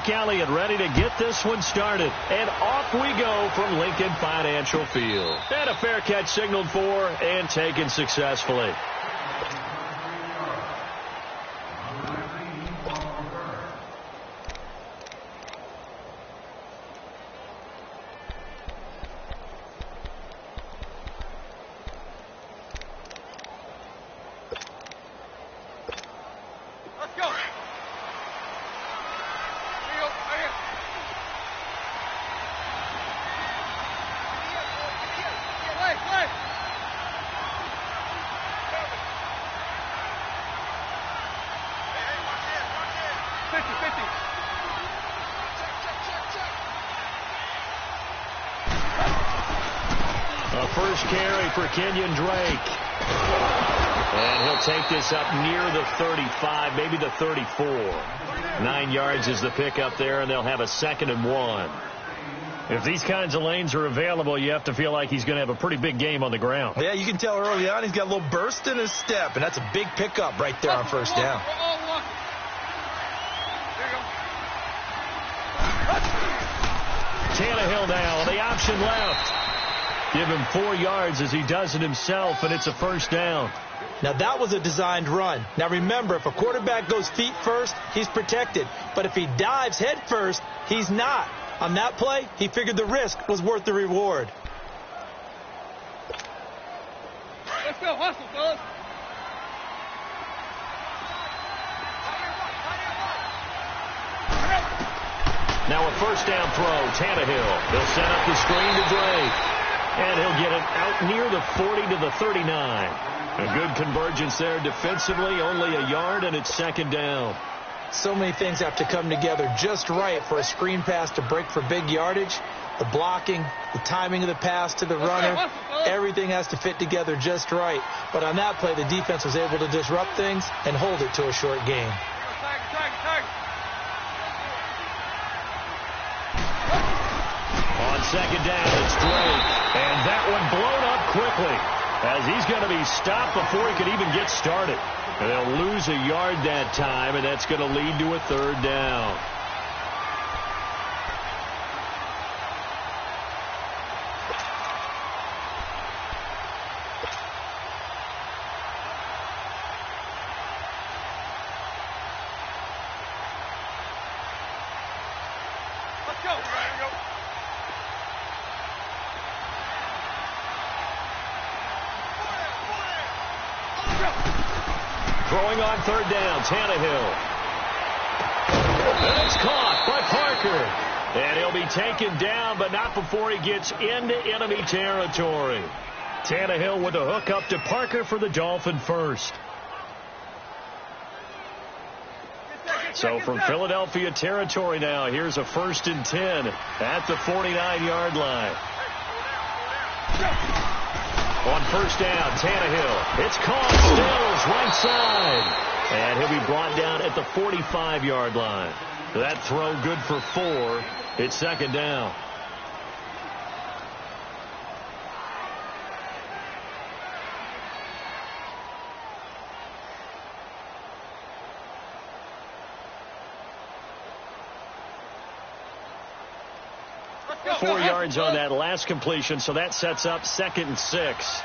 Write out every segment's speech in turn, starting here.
Mike Elliott ready to get this one started. And off we go from Lincoln Financial Field. And a fair catch signaled for and taken successfully. First carry for Kenyon Drake. And he'll take this up near the 35, maybe the 34. 9 yards is the pickup there, and they'll have a 2nd and 1. If these kinds of lanes are available, you have to feel like he's going to have a pretty big game on the ground. Yeah, you can tell early on he's got a little burst in his step, and that's a big pickup right there on first down. Tannehill now on the option left. Give him 4 yards as he does it himself, and it's a first down. Now, that was a designed run. Now, remember, if a quarterback goes feet first, he's protected. But if he dives head first, he's not. On that play, he figured the risk was worth the reward. Let's go, hustle, fellas. Now a first down throw, Tannehill. They'll set up the screen to Drake. And he'll get it out near the 40 to the 39. A good convergence there defensively, only a yard, and it's 2nd down. So many things have to come together just right for a screen pass to break for big yardage. The blocking, the timing of the pass to the runner, everything has to fit together just right. But on that play, the defense was able to disrupt things and hold it to a short game. On 2nd down, it's Drake. And that one blown up quickly as he's going to be stopped before he could even get started. And they'll lose a yard that time, and that's going to lead to a 3rd down. Throwing on 3rd down, Tannehill. And it's caught by Parker. And he'll be taken down, but not before he gets into enemy territory. Tannehill with a hook up to Parker for the Dolphin first. So from Philadelphia territory now, here's a 1st and 10 at the 49-yard line. On first down, Tannehill. It's caught. Stills right side. And he'll be brought down at the 45-yard line. That throw good for 4. It's 2nd down. Go, 4 yards on that last completion, so that sets up 2nd and 6.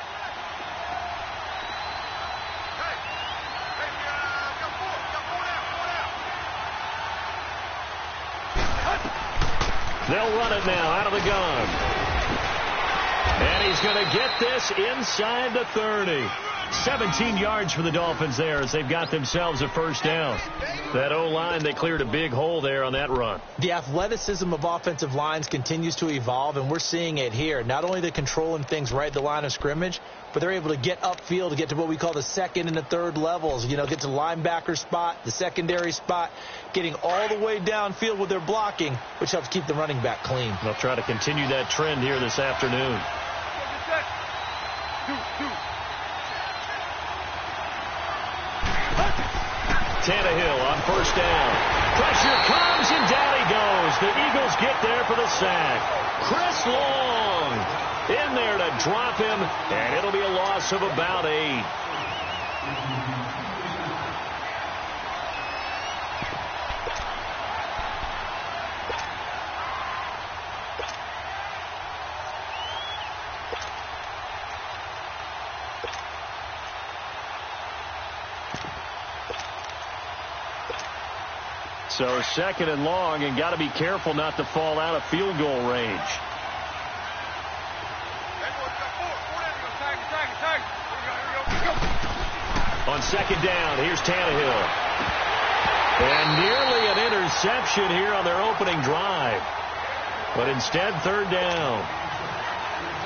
They'll run it now out of the gun. And he's going to get this inside the 30. 17 yards for the Dolphins there as they've got themselves a first down. That O-line, they cleared a big hole there on that run. The athleticism of offensive lines continues to evolve, and we're seeing it here. Not only they're controlling things right at the line of scrimmage, but they're able to get upfield to get to what we call the 2nd and the 3rd levels. You know, get to the linebacker spot, the secondary spot, getting all the way downfield with their blocking, which helps keep the running back clean. They'll try to continue that trend here this afternoon. Tannehill on first down. Pressure comes, and down he goes. The Eagles get there for the sack. Chris Long in there to drop him, and it'll be a loss of about 8. So second and long, and got to be careful not to fall out of field goal range. On second down, here's Tannehill. And nearly an interception here on their opening drive. But instead, third down.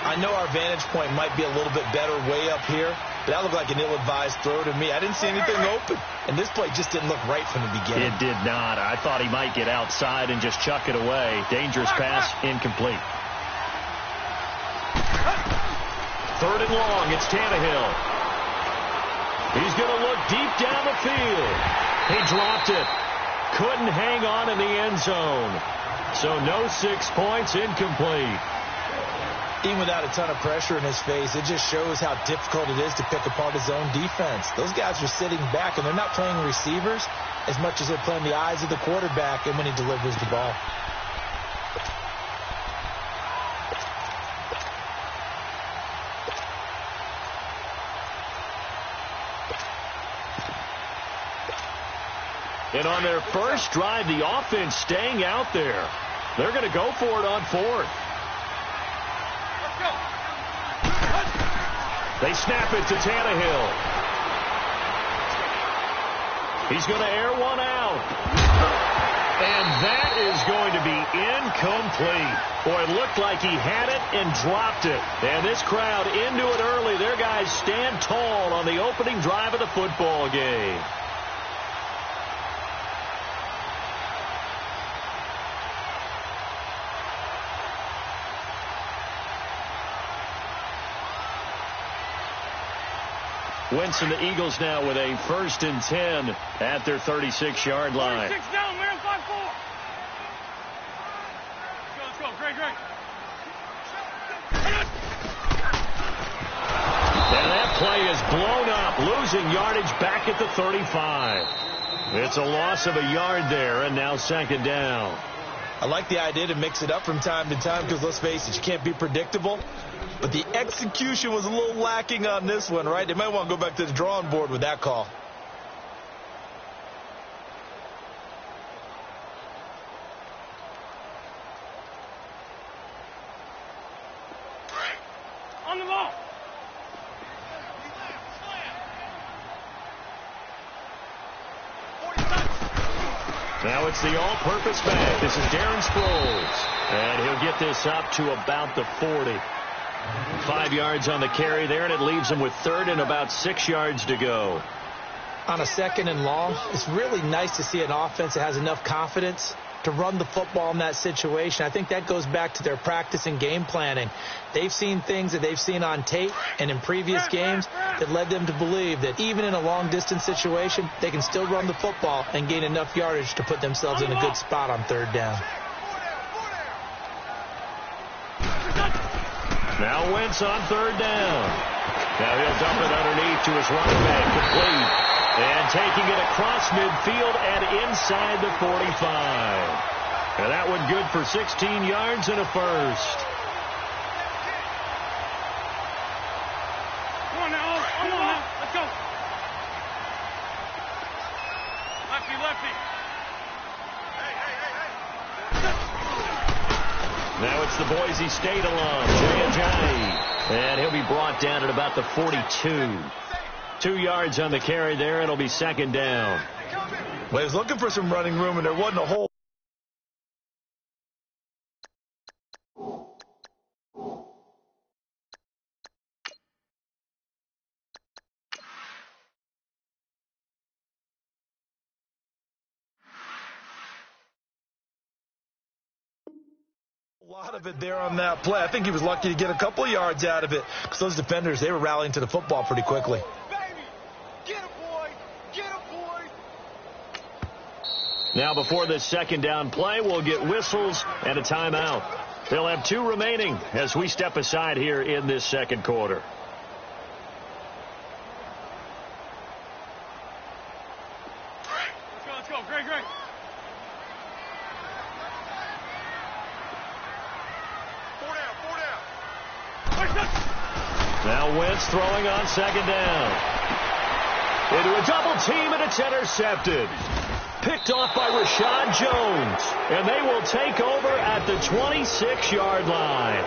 I know our vantage point might be a little bit better way up here, but that looked like an ill-advised throw to me. I didn't see anything open, and this play just didn't look right from the beginning. It did not. I thought he might get outside and just chuck it away. Dangerous pass, incomplete. Third and long, it's Tannehill. He's going to look deep down the field. He dropped it. Couldn't hang on in the end zone. So no 6 points, incomplete. Even without a ton of pressure in his face, it just shows how difficult it is to pick apart his own defense. Those guys are sitting back, and they're not playing receivers as much as they're playing the eyes of the quarterback and when he delivers the ball. And on their first drive, the offense staying out there. They're going to go for it on fourth. They snap it to Tannehill. He's going to air one out. And that is going to be incomplete. Boy, it looked like he had it and dropped it. And this crowd into it early. Their guys stand tall on the opening drive of the football game. Wentz and the Eagles now with a 1st and 10 at their 36-yard line. 6 down, man, 5-4. Let's go, great. And that play is blown up, losing yardage back at the 35. It's a loss of a yard there, and now second down. I like the idea to mix it up from time to time because, let's face it, you can't be predictable. But the execution was a little lacking on this one, right? They might want to go back to the drawing board with that call. On the ball. Now it's the all-purpose back. This is Darren Sproles. And he'll get this up to about the 40. 5 yards on the carry there, and it leaves him with third and about 6 yards to go. On a second and long, it's really nice to see an offense that has enough confidence to run the football in that situation. I think that goes back to their practice and game planning. They've seen things that they've seen on tape and in previous games that led them to believe that even in a long-distance situation, they can still run the football and gain enough yardage to put themselves in a good spot on third down. Now Wentz on third down. Now he'll dump it underneath to his running back, complete. And taking it across midfield and inside the 45. And that one good for 16 yards and a first. Come on now, let's go. Lefty. Now it's the Boise State alum, Jay Ajayi. And he'll be brought down at about the 42. 2 yards on the carry there. It'll be second down. Well, he was looking for some running room, and there wasn't a whole. A lot of it there on that play. I think he was lucky to get a couple of yards out of it because those defenders, they were rallying to the football pretty quickly. Now before this second down play, we'll get whistles and a timeout. They'll have 2 remaining as we step aside here in this second quarter. Let's go. Great. Now Wentz throwing on second down. Into a double team, and it's intercepted. Picked off by Rashad Jones. And they will take over at the 26-yard line.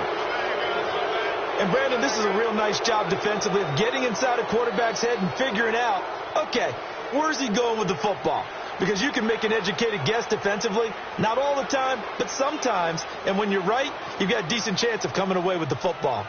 And, Brandon, this is a real nice job defensively of getting inside a quarterback's head and figuring out, okay, where's he going with the football? Because you can make an educated guess defensively, not all the time, but sometimes. And when you're right, you've got a decent chance of coming away with the football.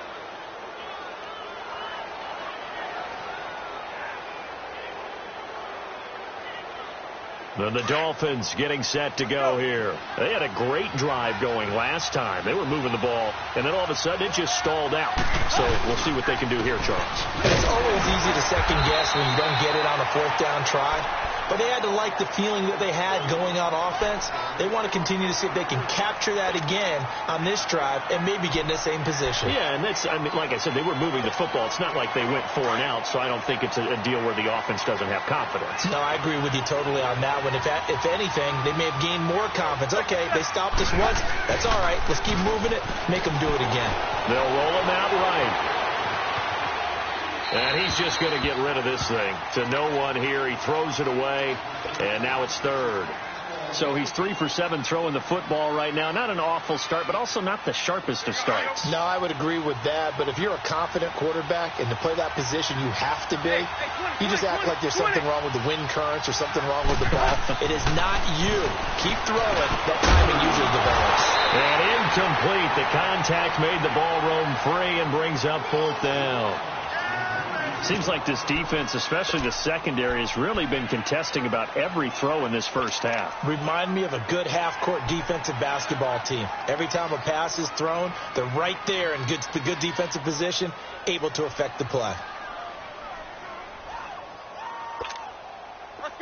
Then the Dolphins getting set to go here. They had a great drive going last time. They were moving the ball, and then all of a sudden it just stalled out. So we'll see what they can do here, Charles. It's always easy to second guess when you don't get it on a fourth down try. But they had to like the feeling that they had going on offense. They want to continue to see if they can capture that again on this drive and maybe get in the same position. Yeah, and that's, I mean, like I said, they were moving the football. It's not like they went 4 and out, so I don't think it's a deal where the offense doesn't have confidence. No, I agree with you totally on that one. If anything, they may have gained more confidence. Okay, they stopped us once. That's all right. Let's keep moving it. Make them do it again. They'll roll him out right. And he's just going to get rid of this thing to no one here. He throws it away, and now it's third. So he's 3 for 7 throwing the football right now. Not an awful start, but also not the sharpest of starts. No, I would agree with that. But if you're a confident quarterback and to play that position you have to be, you just act like there's something wrong with the wind currents or something wrong with the ball. It is not you. Keep throwing. That timing usually develops. And incomplete. The contact made the ball roam free and brings up 4th down. Seems like this defense, especially the secondary, has really been contesting about every throw in this first half. Remind me of a good half-court defensive basketball team. Every time a pass is thrown, they're right there in good defensive position, able to affect the play.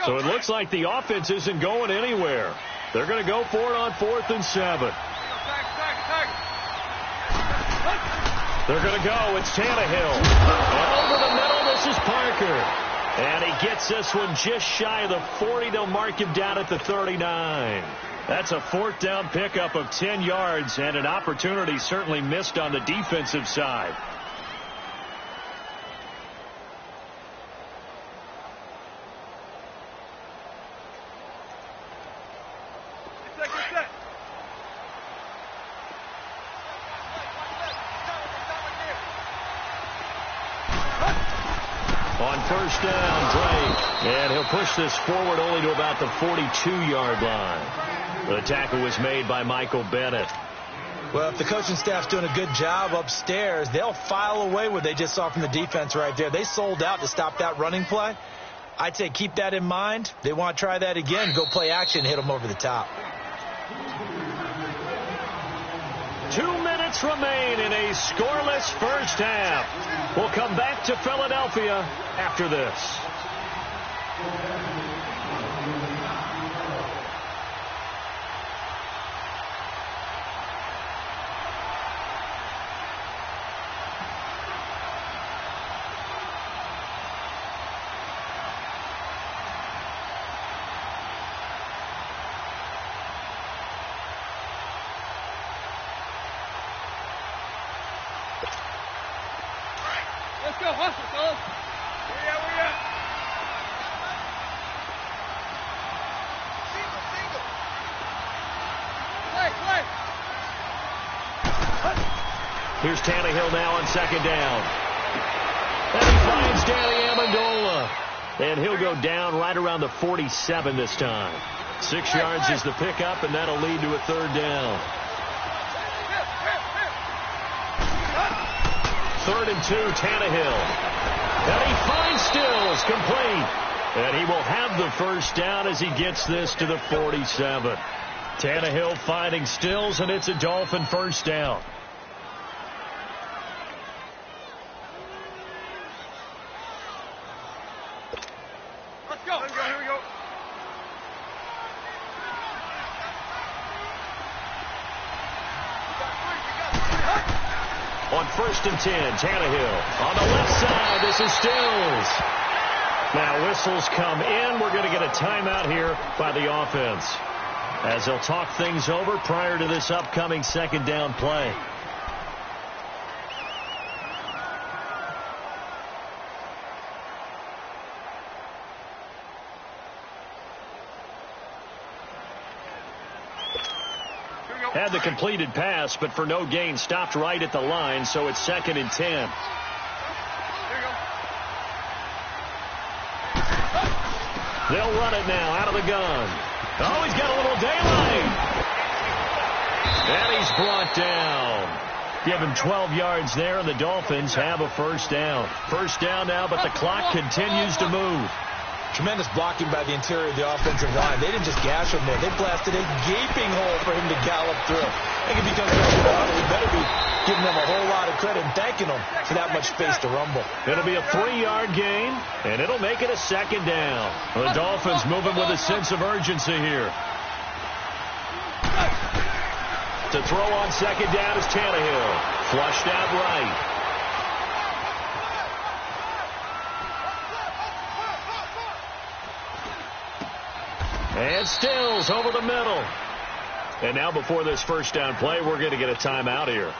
So it looks like the offense isn't going anywhere. They're going to go for it on 4th and 7. They're going to go. It's Tannehill. And over the middle, this is Parker. And he gets this one just shy of the 40. They'll mark him down at the 39. That's a 4th down pickup of 10 yards and an opportunity certainly missed on the defensive side. On 1st down, Drake. And he'll push this forward only to about the 42-yard line. The tackle was made by Michael Bennett. Well, if the coaching staff's doing a good job upstairs, they'll file away what they just saw from the defense right there. They sold out to stop that running play. I'd say keep that in mind. They want to try that again, go play action, hit them over the top. 2 minutes remain in a scoreless first half. We'll come back to Philadelphia after this. Let's go, hustle, fellas. We at? Here's Tannehill now on 2nd down. And he finds Danny Amendola. And he'll go down right around the 47 this time. 6 yards is the pickup, and that'll lead to a 3rd down. 3rd and 2, Tannehill. And he finds Stills, complete. And he will have the 1st down as he gets this to the 47. Tannehill finding Stills, and it's a Dolphin 1st down. Let's go. Here we go. On 1st and 10, Tannehill. On the left side, this is Stills. Now whistles come in. We're going to get a timeout here by the offense, as they'll talk things over prior to this upcoming 2nd down play. Had the completed pass, but for no gain, stopped right at the line, so it's 2nd and 10. They'll run it now out of the gun. Oh, he's got a little daylight. And he's brought down. Give him 12 yards there, and the Dolphins have a first down. First down now, but the clock continues to move. Tremendous blocking by the interior of the offensive line. They didn't just gash him there. They blasted a gaping hole for him to gallop through. I think if he comes back to the huddle, we better be giving them a whole lot of credit and thanking them for that much space to rumble. It'll be a 3-yard gain, and it'll make it a 2nd down. The Dolphins moving with a sense of urgency here. To throw on 2nd down is Tannehill. Flushed out right. And Stills over the middle. And now before this first down play, we're going to get a timeout here,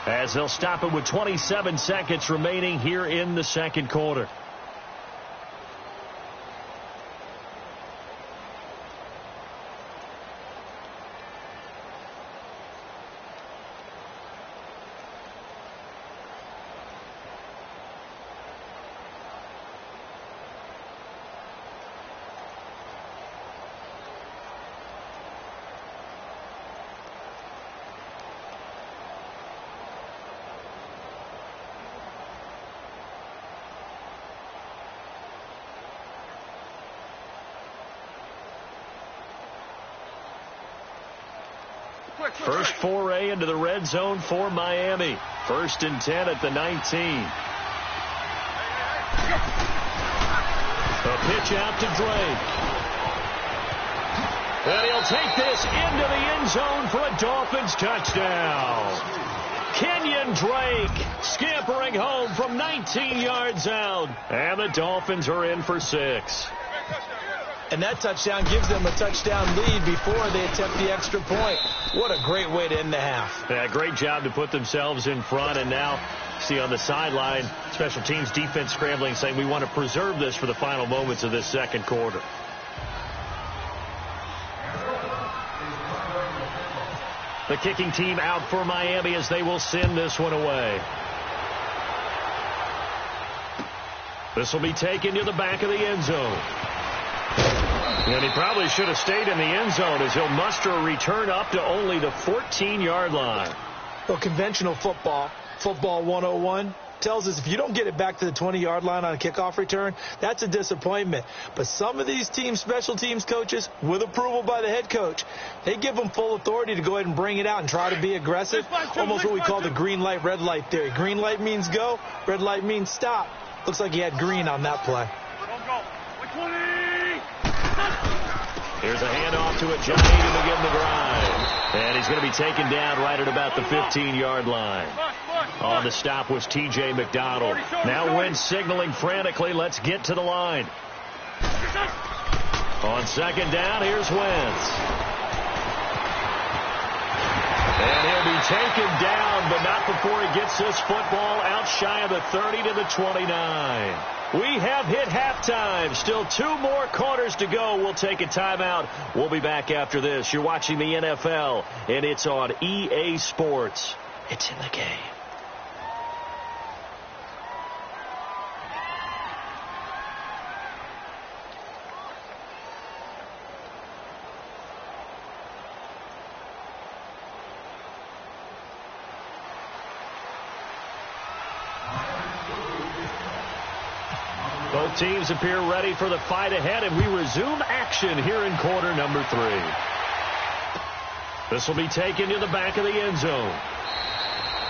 as they'll stop it with 27 seconds remaining here in the second quarter. First foray into the red zone for Miami. 1st and 10 at the 19. A pitch out to Drake. And he'll take this into the end zone for a Dolphins touchdown. Kenyon Drake scampering home from 19 yards out. And the Dolphins are in for 6. And that touchdown gives them a touchdown lead before they attempt the extra point. What a great way to end the half. Yeah, great job to put themselves in front. And now, see on the sideline, special teams defense scrambling, saying we want to preserve this for the final moments of this second quarter. The kicking team out for Miami as they will send this one away. This will be taken to the back of the end zone. And he probably should have stayed in the end zone, as he'll muster a return up to only the 14-yard line. Well, conventional football 101, tells us if you don't get it back to the 20-yard line on a kickoff return, that's a disappointment. But some of these teams, special teams coaches, with approval by the head coach, they give them full authority to go ahead and bring it out and try to be aggressive. Almost what we call the green light, red light theory. Green light means go, red light means stop. Looks like he had green on that play. Here's a handoff to Ajayi to begin the drive. And he's going to be taken down right at about the 15-yard line. On the stop was T.J. McDonald. Now Wentz signaling frantically, let's get to the line. On 2nd down, here's Wentz. And he'll be taken down, but not before he gets this football out shy of the 30 to the 29. We have hit halftime. Still 2 more quarters to go. We'll take a timeout. We'll be back after this. You're watching the NFL, and it's on EA Sports. It's in the game. Both teams appear ready for the fight ahead, and we resume action here in quarter number 3. This will be taken to the back of the end zone.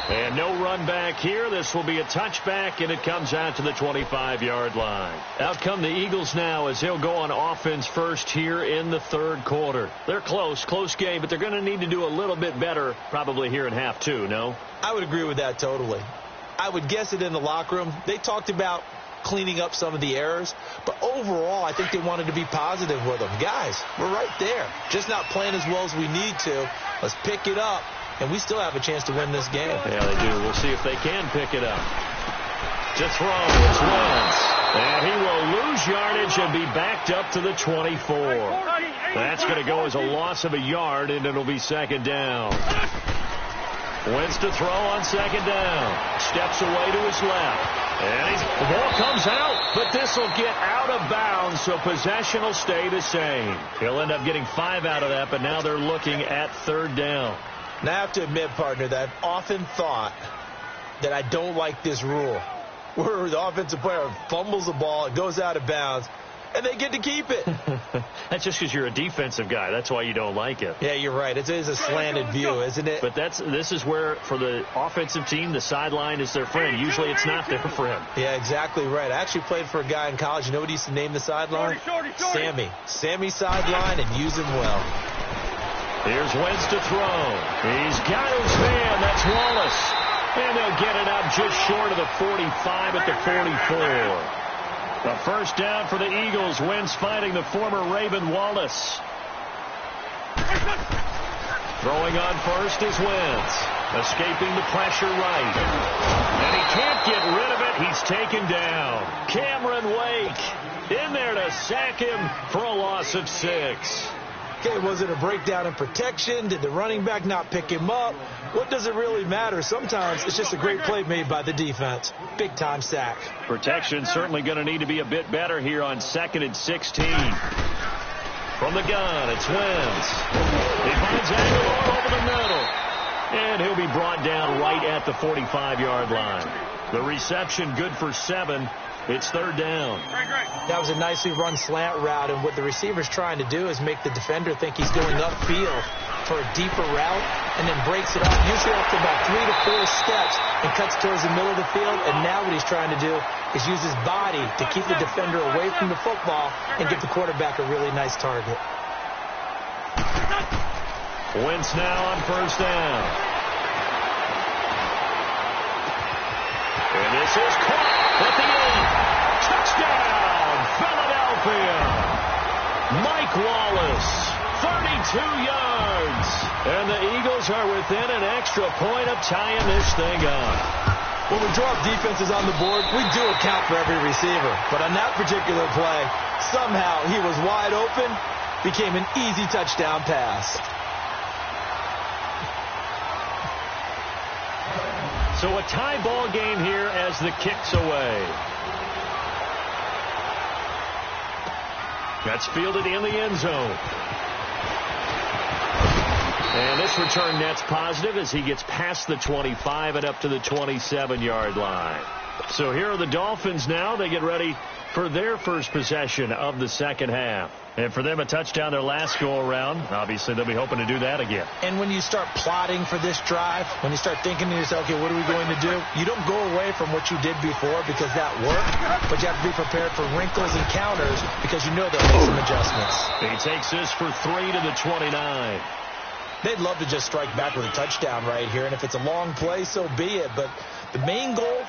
And no run back here. This will be a touchback, and it comes out to the 25-yard line. Out come the Eagles now as they'll go on offense first here in the third quarter. They're close game, but they're going to need to do a little bit better probably here in half 2, no? I would agree with that totally. I would guess it in the locker room. They talked about cleaning up some of the errors, but overall I think they wanted to be positive with them. Guys, we're right there, just not playing as well as we need to. Let's pick it up, and we still have a chance to win this game. Yeah, they do. We'll see if they can pick it up. To throw, it's Wentz, and he will lose yardage and be backed up to the 24. That's going to go as a loss of a yard, and it'll be second down. Wentz to throw on second down. Steps away to his left. And the ball comes out, but this will get out of bounds, so possession will stay the same. He'll end up getting 5 out of that, but now they're looking at third down. Now I have to admit, partner, that I've often thought that I don't like this rule, where the offensive player fumbles the ball, it goes out of bounds, and they get to keep it. That's just because you're a defensive guy. That's why you don't like it. Yeah, you're right. It is a slanted view, isn't it? But this is where, for the offensive team, the sideline is their friend. Usually it's not their friend. Yeah, exactly right. I actually played for a guy in college. You know what he used to name the sideline? Sammy. Sammy sideline, and use him well. Here's Wentz to throw. He's got his man. That's Wallace. And they'll get it out just short of the 45 at the 44. The first down for the Eagles. Wentz fighting the former Raven Wallace. Throwing on first is Wentz. Escaping the pressure right. And he can't get rid of it. He's taken down. Cameron Wake in there to sack him for a loss of 6. Okay, was it a breakdown in protection? Did the running back not pick him up? What does it really matter? Sometimes it's just a great play made by the defense. Big-time sack. Protection certainly going to need to be a bit better here on 2nd and 16. From the gun, it's Wentz. He finds Aguilar over the middle. And he'll be brought down right at the 45-yard line. The reception good for 7. It's third down. That was a nicely run slant route, and what the receiver's trying to do is make the defender think he's going upfield for a deeper route, and then breaks it off, usually after about 3 to 4 steps, and cuts towards the middle of the field. And now what he's trying to do is use his body to keep the defender away from the football and give the quarterback a really nice target. Wentz now on first down. And this is caught at the end. Touchdown, Philadelphia. Mike Wallace, 32 yards. And the Eagles are within an extra point of tying this thing up. When we drop defenses on the board, we do account for every receiver. But on that particular play, somehow he was wide open, became an easy touchdown pass. So a tie ball game here as the kick's away. That's fielded in the end zone. And this return net's positive as he gets past the 25 and up to the 27-yard line. So here are the Dolphins now. They get ready for their first possession of the second half. And for them, a touchdown their last go-around. Obviously, they'll be hoping to do that again. And when you start plotting for this drive, when you start thinking to yourself, okay, what are we going to do? You don't go away from what you did before because that worked, but you have to be prepared for wrinkles and counters because you know there'll be some adjustments. He takes this for 3 to the 29. They'd love to just strike back with a touchdown right here, and if it's a long play, so be it. But the main goal,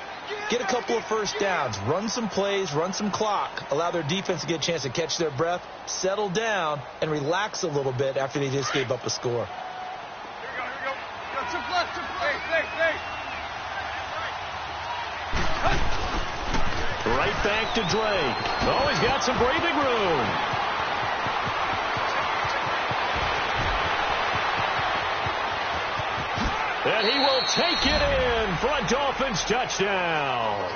get a couple of first downs, run some plays, run some clock, allow their defense to get a chance to catch their breath, settle down, and relax a little bit after they just gave up a score. Here we go. Chip left. Hey. Right back to Drake. Oh, he's got some breathing room. And he will take it in for a Dolphins touchdown.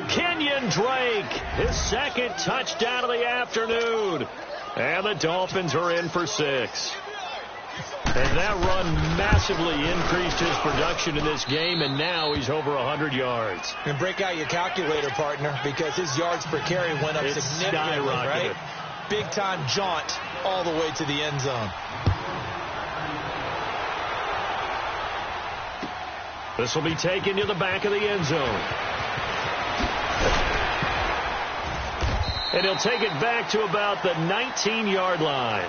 Kenyon Drake, his second touchdown of the afternoon. And the Dolphins are in for 6. And that run massively increased his production in this game, and now he's over 100 yards. And break out your calculator, partner, because his yards per carry went up significantly, right? Big-time jaunt all the way to the end zone. This will be taken to the back of the end zone. And he'll take it back to about the 19-yard line.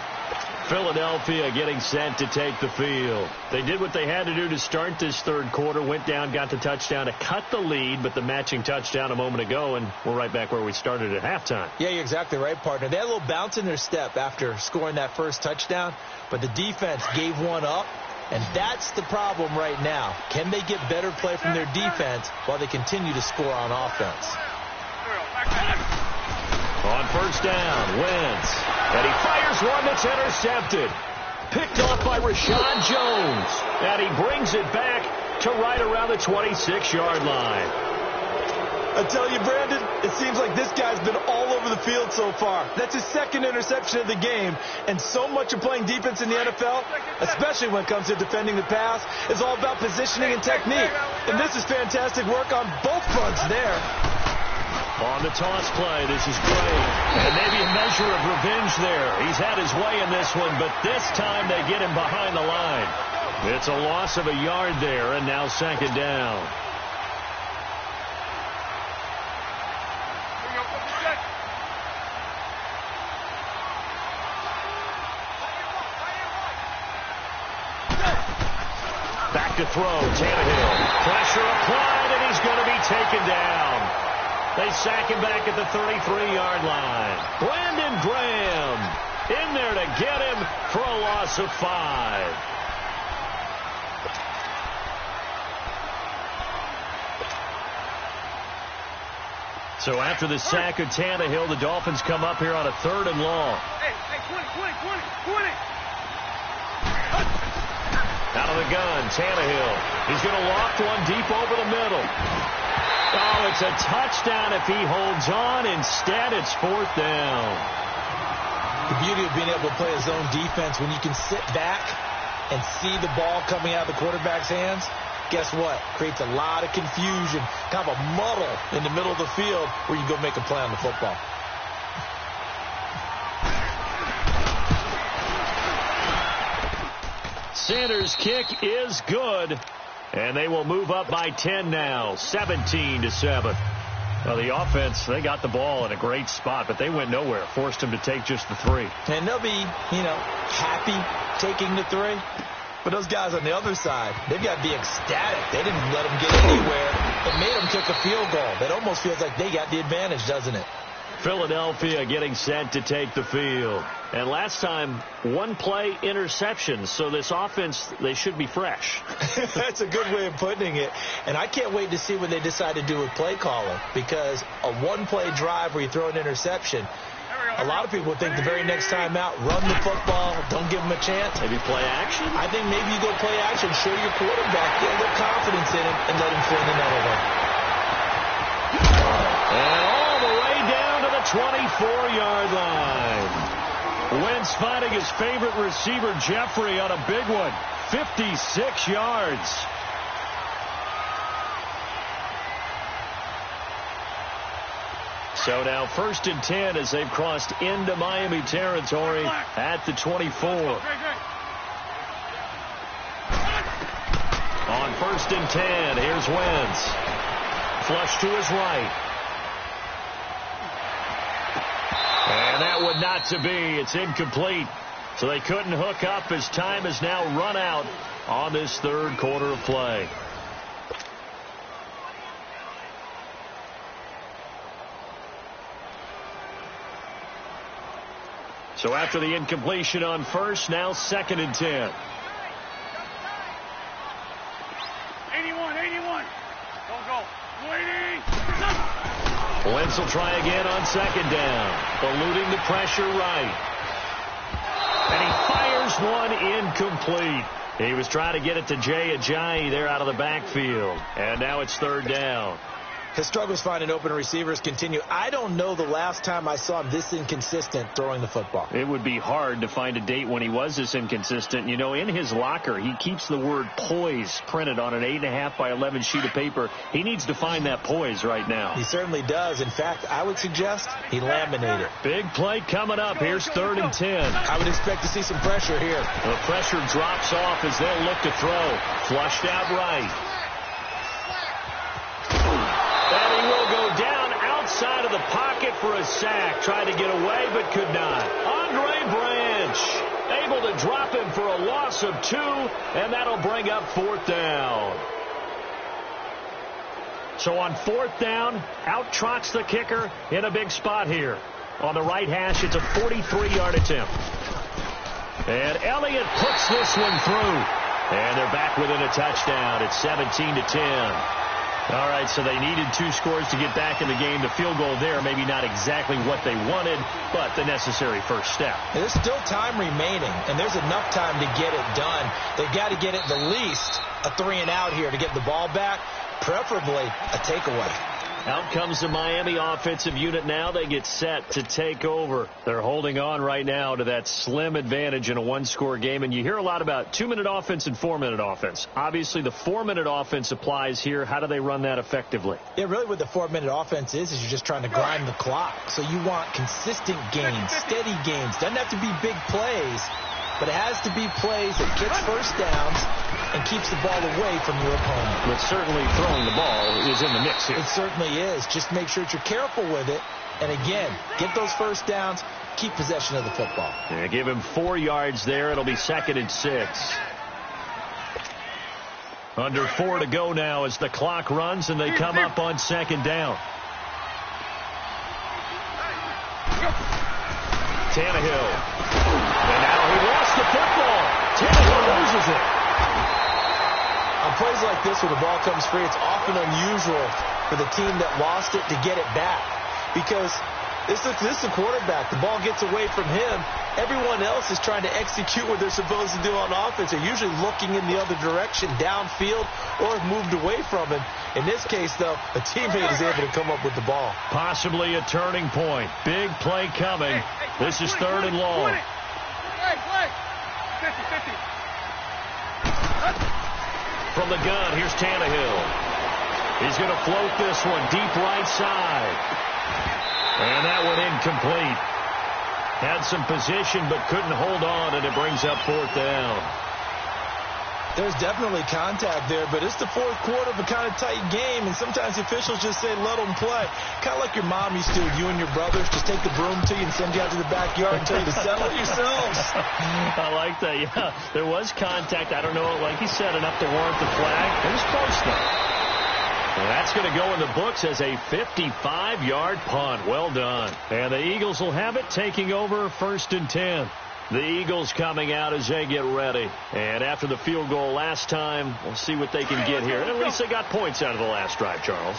Philadelphia getting set to take the field. They did what they had to do to start this third quarter, went down, got the touchdown to cut the lead, but the matching touchdown a moment ago, and we're right back where we started at halftime. Yeah, you're exactly right, partner. They had a little bounce in their step after scoring that first touchdown, but the defense gave one up, and that's the problem right now. Can they get better play from their defense while they continue to score on offense? On first down, Wentz. And he fires one that's intercepted. Picked off by Rashad Jones. And he brings it back to right around the 26-yard line. I tell you, Brandon, it seems like this guy's been all over the field so far. That's his second interception of the game. And so much of playing defense in the NFL, especially when it comes to defending the pass, is all about positioning and technique. And this is fantastic work on both fronts there. On the toss play, this is great. And maybe a measure of revenge there. He's had his way in this one, but this time they get him behind the line. It's a loss of a yard there, and now second down. Back to throw, Tannehill. Pressure applied, and he's going to be taken down. They sack him back at the 33-yard line. Brandon Graham in there to get him for a loss of 5. So after the sack of Tannehill, the Dolphins come up here on a 3rd and long. Hey, 20. Out of the gun, Tannehill. He's going to loft one deep over the middle. Oh, it's a touchdown if he holds on. Instead, it's 4th down. The beauty of being able to play a zone defense, when you can sit back and see the ball coming out of the quarterback's hands, guess what? Creates a lot of confusion, kind of a muddle in the middle of the field where you go make a play on the football. Sanders' kick is good, and they will move up by 10 now, 17-7. Well, the offense, they got the ball in a great spot, but they went nowhere, forced them to take just the 3. And they'll be, happy taking the 3. But those guys on the other side, they've got to be ecstatic. They didn't let them get anywhere. It made them kick a field goal. That almost feels like they got the advantage, doesn't it? Philadelphia getting set to take the field. And last time, 1-play interception. So this offense, they should be fresh. That's a good way of putting it. And I can't wait to see what they decide to do with play calling. Because a 1-play drive where you throw an interception, a lot of people think the very next time out, run the football, don't give them a chance. Maybe play action? I think maybe you go play action, show your quarterback, get a little confidence in him, and let him fill another one. And all the way down to the 24-yard line. Wentz finding his favorite receiver, Jeffrey, on a big one. 56 yards. So now 1st and 10 as they've crossed into Miami territory at the 24. On 1st and 10, here's Wentz. Flush to his right. And that would not to be. It's incomplete. So they couldn't hook up as time has now run out on this 3rd quarter of play. So after the incompletion on 1st, now 2nd and 10. 81. Don't go. 80. Wentz will try again on 2nd down. Eluding the pressure right. And he fires one incomplete. He was trying to get it to Jay Ajayi there out of the backfield. And now it's 3rd down. His struggles finding open receivers continue. I don't know the last time I saw him this inconsistent throwing the football. It would be hard to find a date when he was this inconsistent. You know, in his locker, he keeps the word poise printed on an 8.5 by 11 sheet of paper. He needs to find that poise right now. He certainly does. In fact, I would suggest he laminate it. Big play coming up. Here's 3rd and 10. I would expect to see some pressure here. The pressure drops off as they'll look to throw. Flushed out right. And he will go down outside of the pocket for a sack. Tried to get away, but could not. Andre Branch able to drop him for a loss of 2, and that'll bring up 4th down. So on 4th down, out trots the kicker in a big spot here. On the right hash, it's a 43-yard attempt. And Elliott puts this one through. And they're back within a touchdown. It's 17-10. All right, so they needed 2 scores to get back in the game. The field goal there, maybe not exactly what they wanted, but the necessary first step. There's still time remaining, and there's enough time to get it done. They've got to get at the least a 3-and-out here to get the ball back, preferably a takeaway. Out comes the Miami offensive unit now. They get set to take over. They're holding on right now to that slim advantage in a 1-score game. And you hear a lot about 2-minute offense and 4-minute offense. Obviously, the 4-minute offense applies here. How do they run that effectively? Yeah, really what the 4-minute offense is you're just trying to grind the clock. So you want consistent gains, steady gains. Doesn't have to be big plays, but it has to be plays that gets first downs and keeps the ball away from your opponent. But certainly throwing the ball is in the mix here. It certainly is. Just make sure that you're careful with it. And again, get those first downs, keep possession of the football. Yeah, give him 4 yards there. It'll be 2nd and 6. Under 4 to go now as the clock runs and they come up on 2nd down. Tannehill. And now he lost the football. Tannehill loses it. On plays like this where the ball comes free, it's often unusual for the team that lost it to get it back. Because this is the quarterback. The ball gets away from him. Everyone else is trying to execute what they're supposed to do on offense. They're usually looking in the other direction, downfield, or have moved away from him. In this case, though, a teammate is able to come up with the ball. Possibly a turning point. Big play coming. This is 3rd and long. From the gun, here's Tannehill. He's going to float this one deep right side. And that one incomplete. Had some position but couldn't hold on, and it brings up 4th down. There's definitely contact there, but it's the 4th quarter of a kind of tight game, and sometimes the officials just say let them play. Kind of like your mom used to, you and your brothers just take the broom to you and send you out to the backyard and tell you to settle it yourselves. I like that, yeah. There was contact. I don't know, like he said, enough to warrant the flag. It was close, though. And that's going to go in the books as a 55-yard punt. Well done. And the Eagles will have it, taking over 1st and 10. The Eagles coming out as they get ready. And after the field goal last time, we'll see what they can get here. At least they got points out of the last drive, Charles.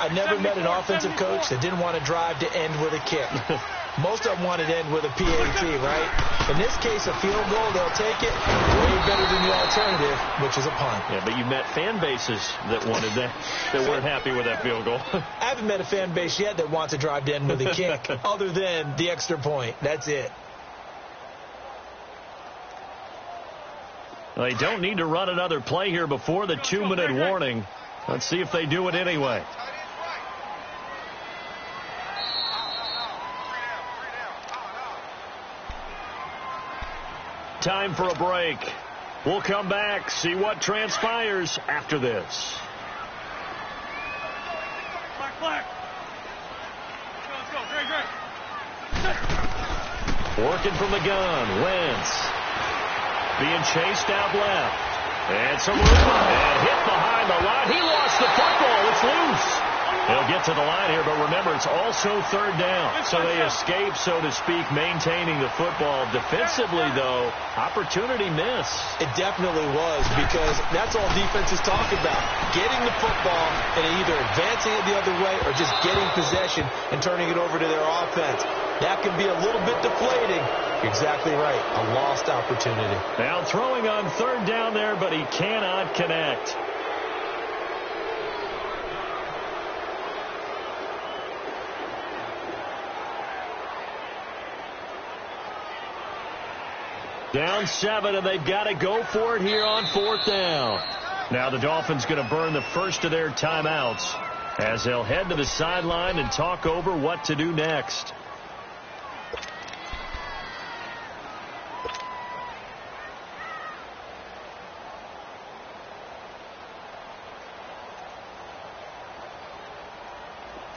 I never met an offensive coach that didn't want to drive to end with a kick. Most of them want to end with a PAT, right? In this case, a field goal, they'll take it way better than the alternative, which is a punt. Yeah, but you met fan bases that wanted that, that weren't happy with that field goal. I haven't met a fan base yet that wants to drive to end with a kick, other than the extra point. That's it. Well, they don't need to run another play here before the 2-minute warning. Let's see if they do it anyway. Time for a break. We'll come back, see what transpires after this. Black. Let's go. Great. Working from the gun. Wentz. Being chased out left. And some room. And hit behind the line. He lost the football. It's loose. They'll get to the line here, but remember, it's also 3rd down. So they escape, so to speak, maintaining the football. Defensively, though, opportunity miss. It definitely was, because that's all defenses talk about. Getting the football and either advancing it the other way or just getting possession and turning it over to their offense. That can be a little bit deflating. You're exactly right. A lost opportunity. Now throwing on 3rd down there, but he cannot connect. Down 7, and they've got to go for it here on 4th down. Now the Dolphins going to burn the first of their timeouts as they'll head to the sideline and talk over what to do next.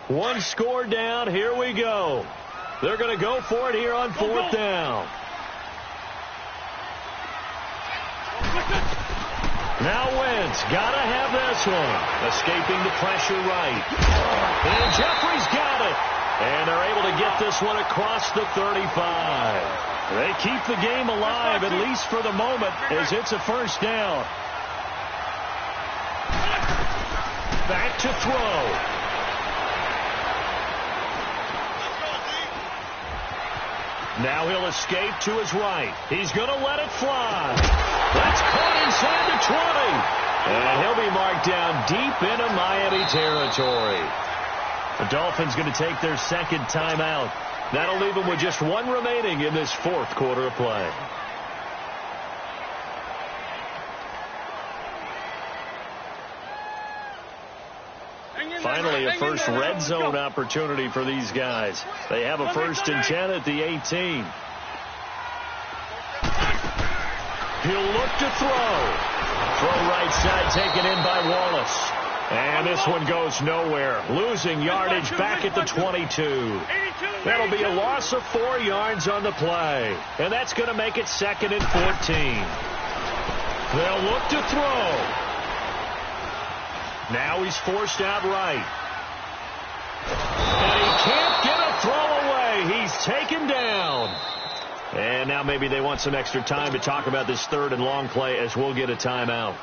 One score down. Here we go. They're going to go for it here on 4th down. Now Wentz, gotta have this one. Escaping the pressure right. And Jeffrey's got it. And they're able to get this one across the 35. They keep the game alive, at least for the moment, as it's a 1st down. back to throw. Now he'll escape to his right. He's going to let it fly. That's caught inside the 20. And he'll be marked down deep into Miami territory. The Dolphins going to take their second timeout. That'll leave them with just one remaining in this fourth quarter of play. Finally, a first red zone opportunity for these guys. They have a 1st and 10 at the 18. He'll look to throw. Throw right side taken in by Wallace. And this one goes nowhere. Losing yardage back at the 22. That'll be a loss of 4 yards on the play. And that's going to make it 2nd and 14. They'll look to throw. Now he's forced out right. And he can't get a throw away. He's taken down. And now maybe they want some extra time to talk about this 3rd and long play as we'll get a timeout.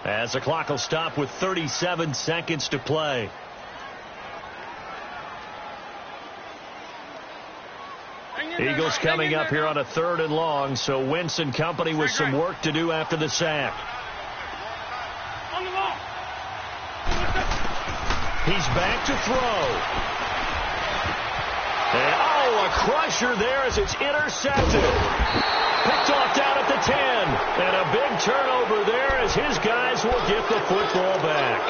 As the clock will stop with 37 seconds to play. Eagles coming up here on a 3rd and long, so Wentz and company with some work to do after the sack. He's back to throw. And, a crusher there as it's intercepted. Picked off down at the 10. And a big turnover there as his guys will get the football back.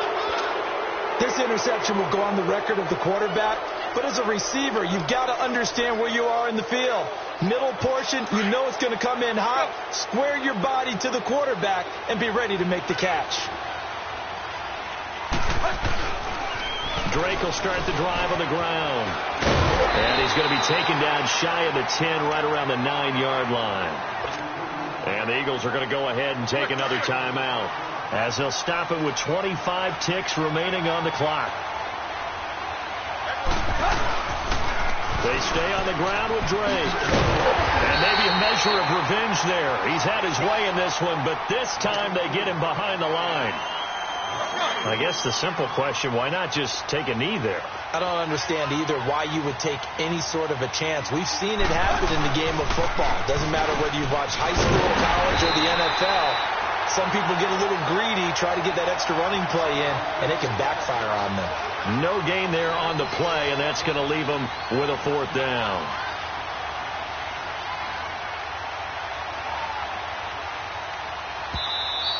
This interception will go on the record of the quarterback, but as a receiver, you've got to understand where you are in the field. Middle portion, you know it's going to come in hot. Square your body to the quarterback and be ready to make the catch. Drake will start the drive on the ground. And he's going to be taken down shy of the 10, right around the 9-yard line. And the Eagles are going to go ahead and take another timeout as they'll stop it with 25 ticks remaining on the clock. They stay on the ground with Drake. And maybe a measure of revenge there. He's had his way in this one, but this time they get him behind the line. I guess the simple question, why not just take a knee there? I don't understand either why you would take any sort of a chance. We've seen it happen in the game of football. Doesn't matter whether you watch high school, college, or the NFL. Some people get a little greedy, try to get that extra running play in, and it can backfire on them. No gain there on the play, and that's going to leave them with a 4th down.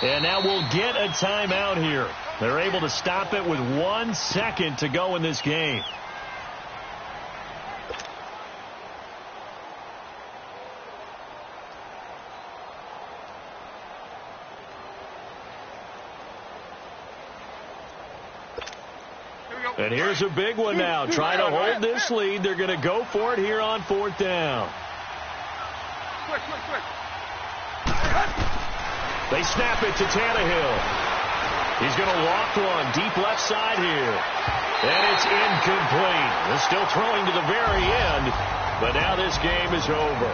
And now we'll get a timeout here. They're able to stop it with 1 second to go in this game. And here's a big one now. Trying to hold this lead. They're going to go for it here on 4th down. Quick. They snap it to Tannehill. He's going to walk one deep left side here. And it's incomplete. They're still throwing to the very end, but now this game is over.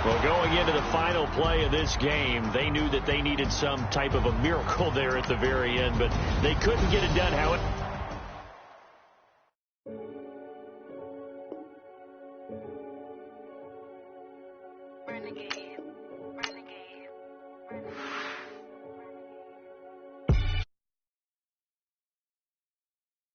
Well, going into the final play of this game, they knew that they needed some type of a miracle there at the very end, but they couldn't get it done. How it